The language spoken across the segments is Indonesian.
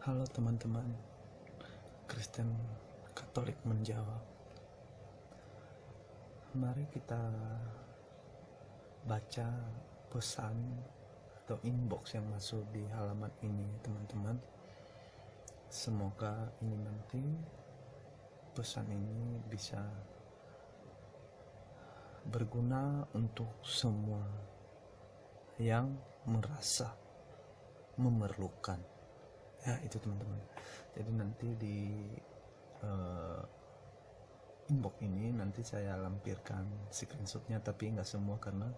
Halo teman-teman, Kristen Katolik menjawab. Mari kita baca pesan atau inbox yang masuk di halaman ini, teman-teman. Semoga ini nanti pesan ini bisa berguna untuk semua yang merasa memerlukan. Ya, itu teman-teman. Jadi nanti di inbox ini nanti saya lampirkan screenshotnya, tapi nggak semua karena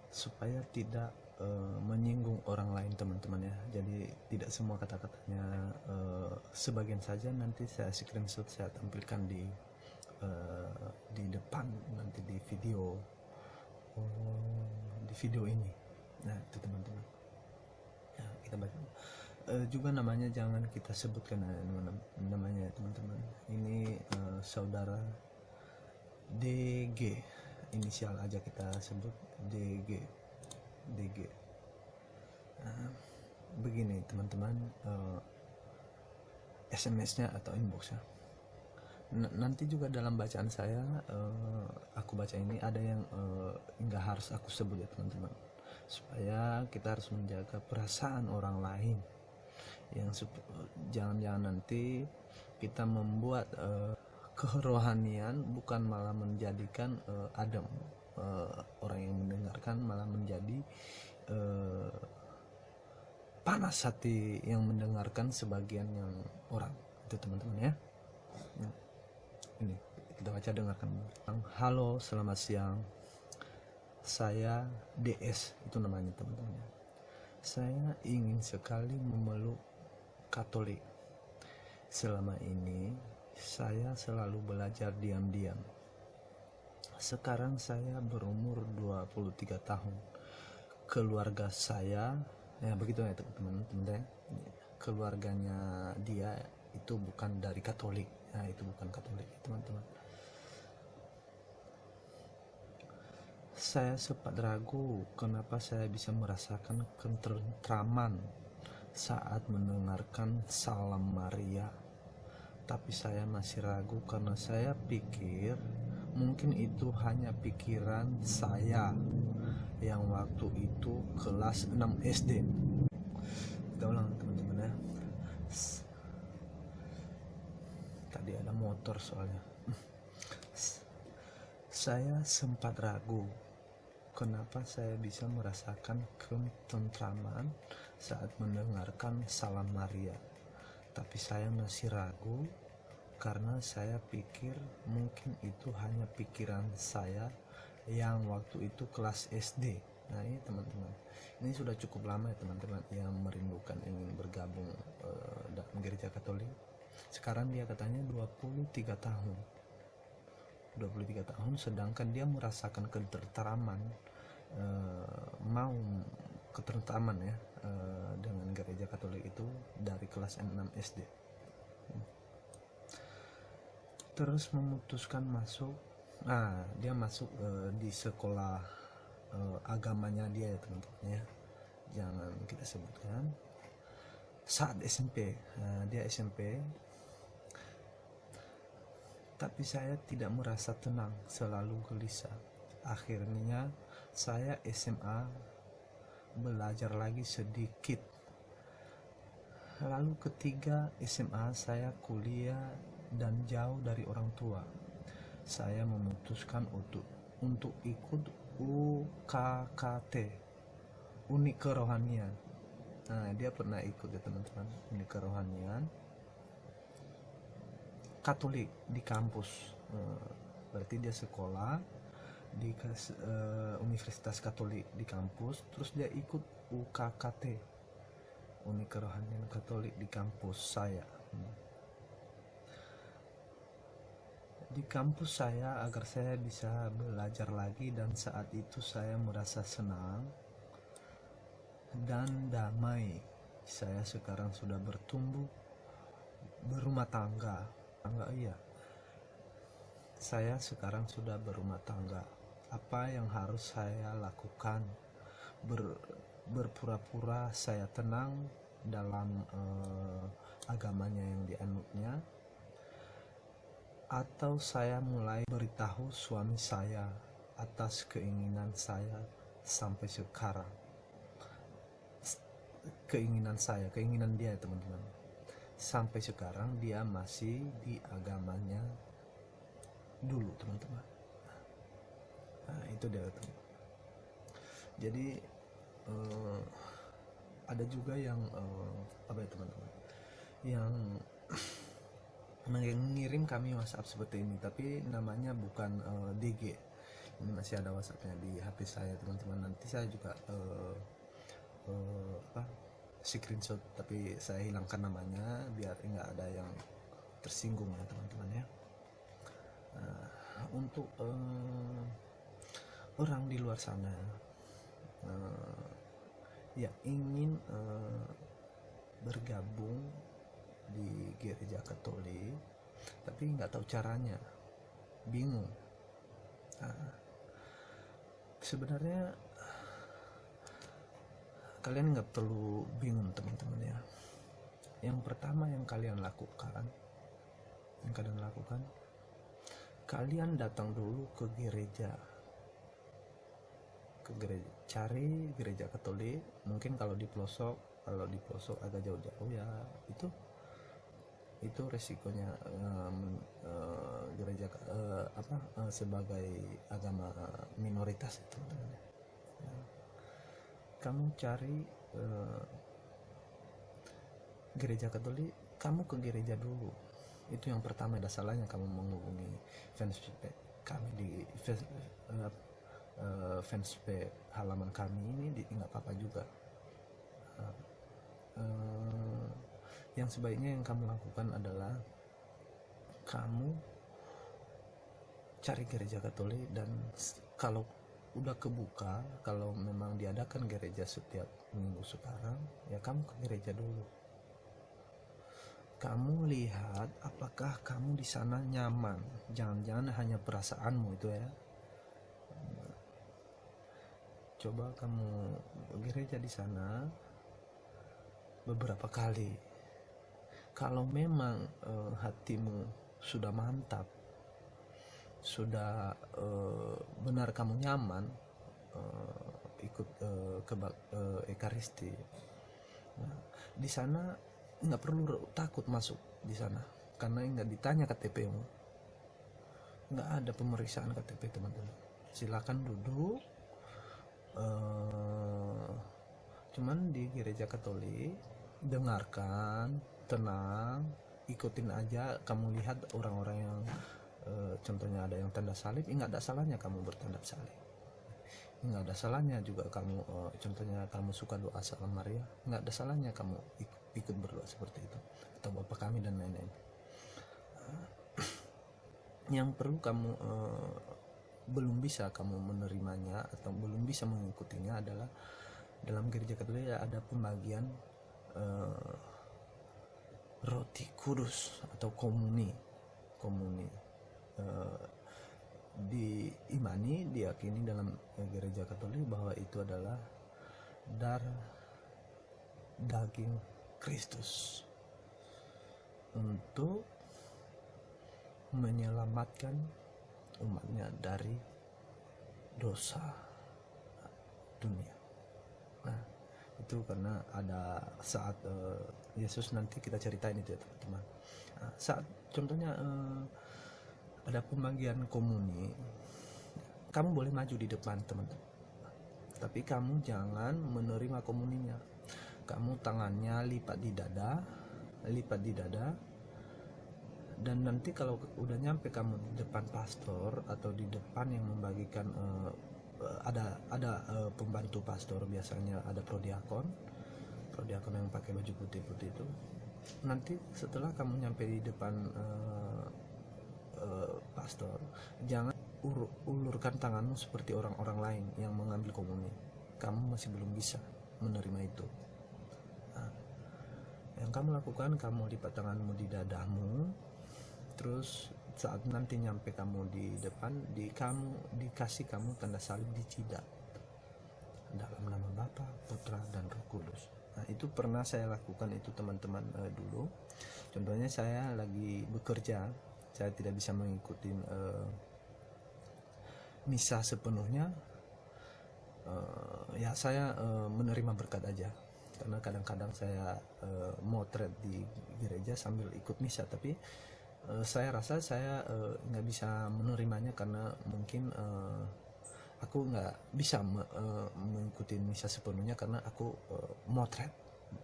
supaya tidak menyinggung orang lain, teman-teman ya. Jadi tidak semua kata-katanya, sebagian saja nanti saya screenshot, saya tampilkan di depan nanti di video ini. Nah, itu teman-teman ya, kita baca. Juga namanya jangan kita sebutkan namanya, teman-teman. Ini saudara DG, inisial aja kita sebut DG. Begini teman-teman, SMS-nya atau inbox-nya. Nanti juga dalam bacaan saya, aku baca ini ada yang nggak harus aku sebut ya teman-teman, supaya kita harus menjaga perasaan orang lain, yang jangan-jangan nanti kita membuat kerohanian bukan malah menjadikan adem orang yang mendengarkan, malah menjadi panas hati yang mendengarkan sebagian yang orang itu, teman-teman ya. Ini kita baca, dengarkan. Halo, selamat siang, saya DS, itu namanya teman-teman. Saya ingin sekali memeluk Katolik. Selama ini saya selalu belajar diam-diam. Sekarang saya berumur 23 tahun. Keluarga saya, ya begitu ya teman-teman, keluarganya dia itu bukan dari Katolik. Nah, itu bukan Katolik, teman-teman. Saya sempat ragu kenapa saya bisa merasakan ketentraman saat mendengarkan Salam Maria. Tapi saya masih ragu karena saya pikir mungkin itu hanya pikiran saya yang waktu itu kelas 6 SD. Kita ulang teman-teman ya. Tadi ada motor soalnya. Saya sempat ragu kenapa saya bisa merasakan ketentraman saat mendengarkan Salam Maria. Tapi saya masih ragu karena saya pikir mungkin itu hanya pikiran saya yang waktu itu kelas SD. Nah ini teman-teman, ini sudah cukup lama ya teman-teman yang merindukan ingin bergabung dalam gereja Katolik. Sekarang dia katanya 23 tahun, sedangkan dia merasakan ketentraman, mau ketentraman ya dengan gereja Katolik itu dari kelas 6 SD. Terus memutuskan masuk, dia masuk di sekolah agamanya dia ya teman-teman ya, jangan kita sebutkan. Saat SMP, dia SMP, tapi saya tidak merasa tenang, selalu gelisah. Akhirnya saya SMA belajar lagi sedikit. Lalu ketiga SMA saya kuliah dan jauh dari orang tua. Saya memutuskan untuk ikut UKKT, Unik Kerohanian. Nah, dia pernah ikut ya teman-teman, Unik Kerohanian Katolik di kampus. Berarti dia sekolah di Universitas Katolik di kampus, terus dia ikut UKKT, Unik Kerohanian Katolik di kampus saya. Di kampus saya agar saya bisa belajar lagi, dan saat itu saya merasa senang dan damai. Saya sekarang sudah bertumbuh, berumah tangga. Saya sekarang sudah berumah tangga. Apa yang harus saya lakukan? Berpura-pura saya tenang dalam agamanya yang dianutnya, atau saya mulai beritahu suami saya atas keinginan saya sampai sekarang. Keinginan dia teman-teman, sampai sekarang dia masih di agamanya dulu teman-teman. Nah itu dia teman. Jadi ada juga yang apa ya teman-teman, yang mengirim kami WhatsApp seperti ini, tapi namanya bukan DG. Ini masih ada WhatsAppnya di HP saya teman-teman. Nanti saya juga screenshot, tapi saya hilangkan namanya biar nggak ada yang tersinggung ya teman-teman ya. Untuk orang di luar sana yang ingin bergabung di gereja Katolik tapi nggak tahu caranya, bingung. Sebenarnya kalian nggak perlu bingung teman-teman ya. Yang pertama yang kalian lakukan, kalian datang dulu ke gereja, cari gereja Katolik. Mungkin kalau di pelosok agak jauh-jauh ya, itu resikonya gereja sebagai agama minoritas teman-teman. Kamu cari gereja Katolik, kamu ke gereja dulu. Itu yang pertama. Ada salahnya kamu menghubungi fanspage kami di fanspage halaman kami ini, nggak apa-apa juga. Yang sebaiknya yang kamu lakukan adalah kamu cari gereja Katolik, dan kalau udah kebuka, kalau memang diadakan gereja setiap minggu sekarang, ya kamu ke gereja dulu. Kamu lihat apakah kamu di sana nyaman. Jangan-jangan hanya perasaanmu itu ya. Coba kamu gereja di sana beberapa kali. Kalau memang hatimu sudah mantap, sudah benar kamu nyaman ikut Ekaristi, di sana nggak perlu takut masuk di sana, karena nggak ditanya KTP-mu, nggak ada pemeriksaan KTP teman-teman. Silakan duduk. Cuman di gereja Katolik dengarkan, tenang, ikutin aja. Kamu lihat orang-orang yang contohnya ada yang tanda salib, nggak ada salahnya kamu bertanda salib. Nggak ada salahnya juga kamu contohnya kamu suka doa Salam Maria, nggak ada salahnya kamu ikut berdoa seperti itu, atau Bapa Kami dan lain-lain. Yang perlu kamu belum bisa kamu menerimanya atau belum bisa mengikutinya adalah dalam gereja Katolik ada pembagian roti kudus atau komuni. Diyakini dalam gereja Katolik bahwa itu adalah darah daging Kristus untuk menyelamatkan umatnya dari dosa dunia. Nah, itu karena ada saat Yesus, nanti kita ceritain itu ya teman-teman. Saat contohnya ada pembagian komuni, kamu boleh maju di depan teman-teman, tapi kamu jangan menerima komuninya. Kamu tangannya lipat di dada, dan nanti kalau udah nyampe kamu di depan pastor atau di depan yang membagikan ada pembantu pastor, biasanya ada prodiakon yang pakai baju putih itu. Nanti setelah kamu nyampe di depan pastor, jangan ulurkan tanganmu seperti orang-orang lain yang mengambil komuni. Kamu masih belum bisa menerima itu. Yang kamu lakukan, kamu lipat tanganmu di dadamu, terus saat nanti nyampe kamu di depan, dikasih kamu tanda salib di jidat dalam nama Bapa, Putra, dan Roh Kudus. Nah, itu pernah saya lakukan itu teman-teman dulu. Contohnya saya lagi bekerja, saya tidak bisa mengikuti misa sepenuhnya. Ya saya menerima berkat aja, karena kadang-kadang saya motret di gereja sambil ikut misa, tapi saya rasa saya nggak bisa menerimanya karena mungkin aku nggak bisa mengikuti misa sepenuhnya karena aku motret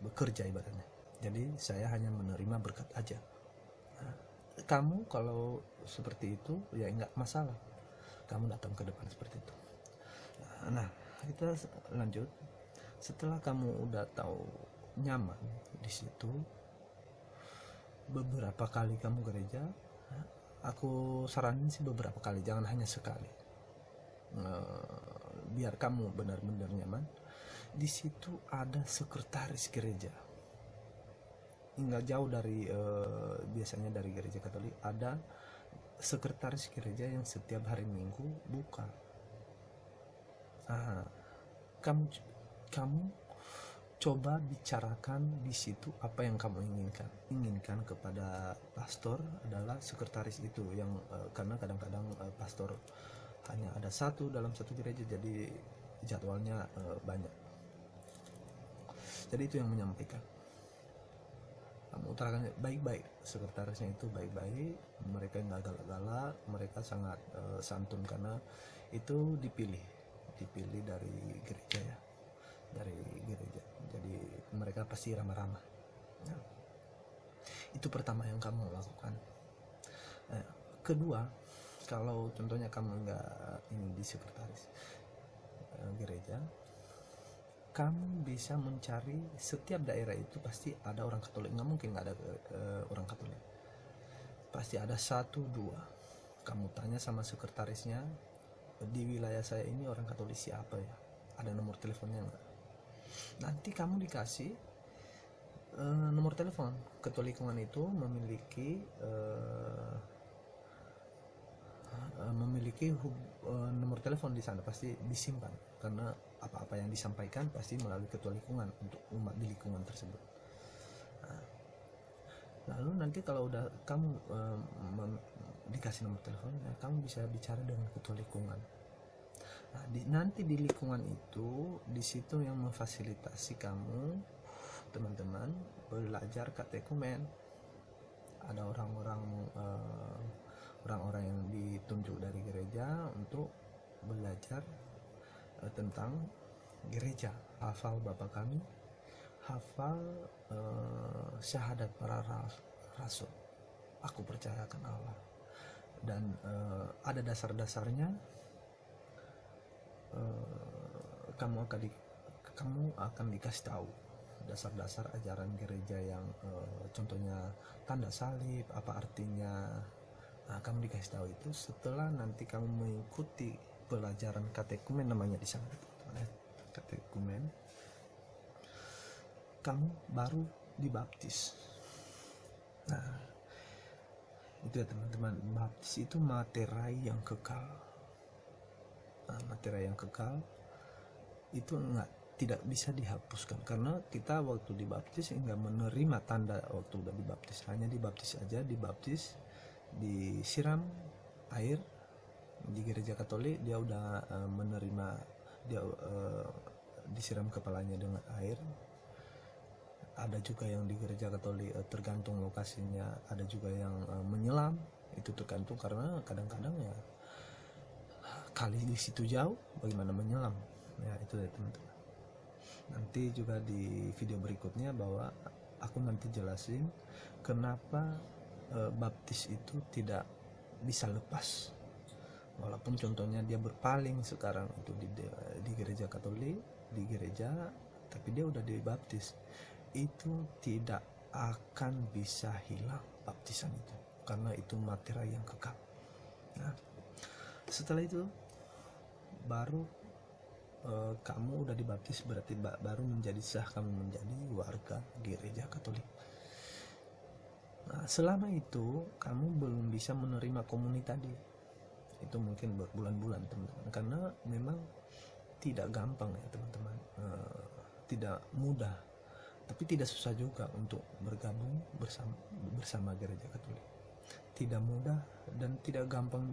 bekerja ibaratnya. Jadi saya hanya menerima berkat aja. Nah, kamu kalau seperti itu ya nggak masalah, kamu datang ke depan seperti itu. Nah, kita lanjut. Setelah kamu udah tahu nyaman di situ, beberapa kali kamu gereja, aku saranin sih beberapa kali, jangan hanya sekali. Biar kamu benar-benar nyaman. Di situ ada sekretaris gereja. Nggak jauh dari biasanya dari gereja Katolik ada sekretaris gereja yang setiap hari Minggu buka. Kamu coba bicarakan di situ apa yang kamu inginkan kepada pastor adalah sekretaris itu yang karena kadang-kadang pastor hanya ada satu dalam satu gereja, jadi jadwalnya banyak. Jadi itu yang menyampaikan. Kamu utarakan baik-baik, sekretarisnya itu baik-baik, mereka nggak galak-galak, mereka sangat santun karena itu dipilih dari gereja ya, dari gereja, jadi mereka pasti ramah-ramah. Nah, itu pertama yang kamu lakukan. Kedua, kalau contohnya kamu nggak ini di sekretaris gereja, kamu bisa mencari setiap daerah itu pasti ada orang Katolik, nggak mungkin nggak ada orang Katolik, pasti ada satu dua. Kamu tanya sama sekretarisnya, di wilayah saya ini orang Katolik siapa ya, ada nomor teleponnya nggak? Nanti kamu dikasih nomor telepon. Ketua lingkungan itu memiliki nomor telepon di sana, pasti disimpan karena apa-apa yang disampaikan pasti melalui ketua lingkungan untuk umat di lingkungan tersebut. Lalu nanti kalau udah kamu dikasih nomor telepon, kamu bisa bicara dengan ketua lingkungan. Nah, nanti di lingkungan itu, di situ yang memfasilitasi kamu teman-teman belajar katekumen. Ada orang-orang yang ditunjuk dari gereja untuk belajar tentang gereja, hafal Bapa Kami, hafal syahadat para rasul, aku percayakan Allah, dan ada dasar-dasarnya. Kamu akan dikasih tahu dasar-dasar ajaran gereja yang contohnya tanda salib apa artinya. Nah, kamu dikasih tahu itu setelah nanti kamu mengikuti pelajaran katekumen, namanya di sana katekumen, kamu baru dibaptis. Nah, itu ya teman-teman, baptis itu materai yang kekal. Materai yang kekal itu tidak bisa dihapuskan, karena kita waktu dibaptis enggak menerima tanda waktu udah dibaptis, hanya dibaptis aja, disiram air. Di gereja Katolik dia udah menerima, dia disiram kepalanya dengan air. Ada juga yang di gereja Katolik tergantung lokasinya, ada juga yang menyelam, itu tergantung karena kadang-kadang ya kali di situ jauh, bagaimana menyelam ya. Itu ya teman-teman, nanti juga di video berikutnya bahwa aku nanti jelasin kenapa baptis itu tidak bisa lepas, walaupun contohnya dia berpaling sekarang itu di gereja Katolik, di gereja, tapi dia udah dibaptis, itu tidak akan bisa hilang baptisan itu karena itu materi yang kekal. Nah, setelah itu baru kamu udah dibaptis, berarti baru menjadi sah, kamu menjadi warga gereja Katolik. Nah, selama itu kamu belum bisa menerima komuni tadi, itu mungkin berbulan-bulan teman-teman, karena memang tidak gampang ya teman-teman, tidak mudah Tapi tidak susah juga untuk bergabung bersama gereja Katolik. Tidak mudah dan tidak gampang,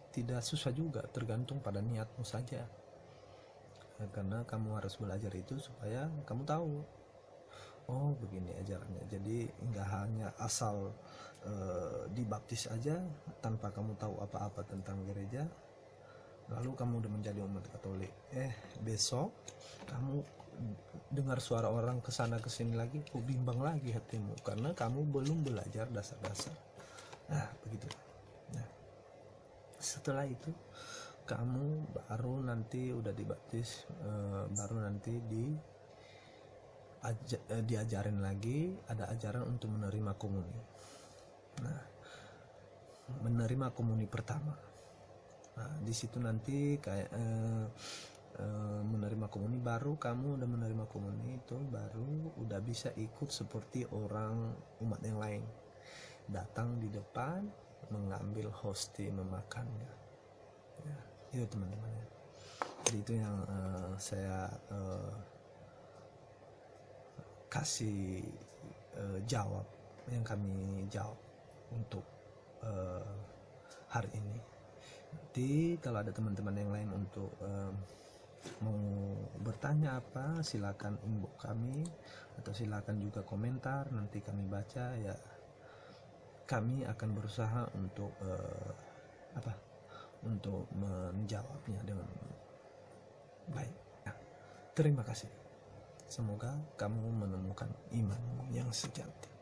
tidak susah juga, tergantung pada niatmu saja. Karena kamu harus belajar itu supaya kamu tahu, oh begini ajarannya. Jadi nggak hanya asal dibaptis aja tanpa kamu tahu apa-apa tentang gereja, lalu kamu udah menjadi umat Katolik. Besok kamu dengar suara orang kesana kesini lagi, bimbang lagi hatimu karena kamu belum belajar dasar-dasar. Nah begitu. Nah, setelah itu kamu baru nanti udah dibaptis, baru nanti diajarin lagi, ada ajaran untuk menerima komuni. Nah, menerima komuni pertama. Nah, di situ nanti kayak menerima komuni, baru kamu udah menerima komuni itu baru udah bisa ikut seperti orang umat yang lain, datang di depan mengambil hosti, memakannya. Ya, itu teman-teman. Jadi itu yang saya kasih jawab, yang kami jawab untuk hari ini. Nanti kalau ada teman-teman yang lain untuk mau bertanya apa, silakan inbox kami atau silakan juga komentar, nanti kami baca ya. Kami akan berusaha untuk untuk menjawabnya dengan baik. Nah, terima kasih. Semoga kamu menemukan imanmu yang sejati.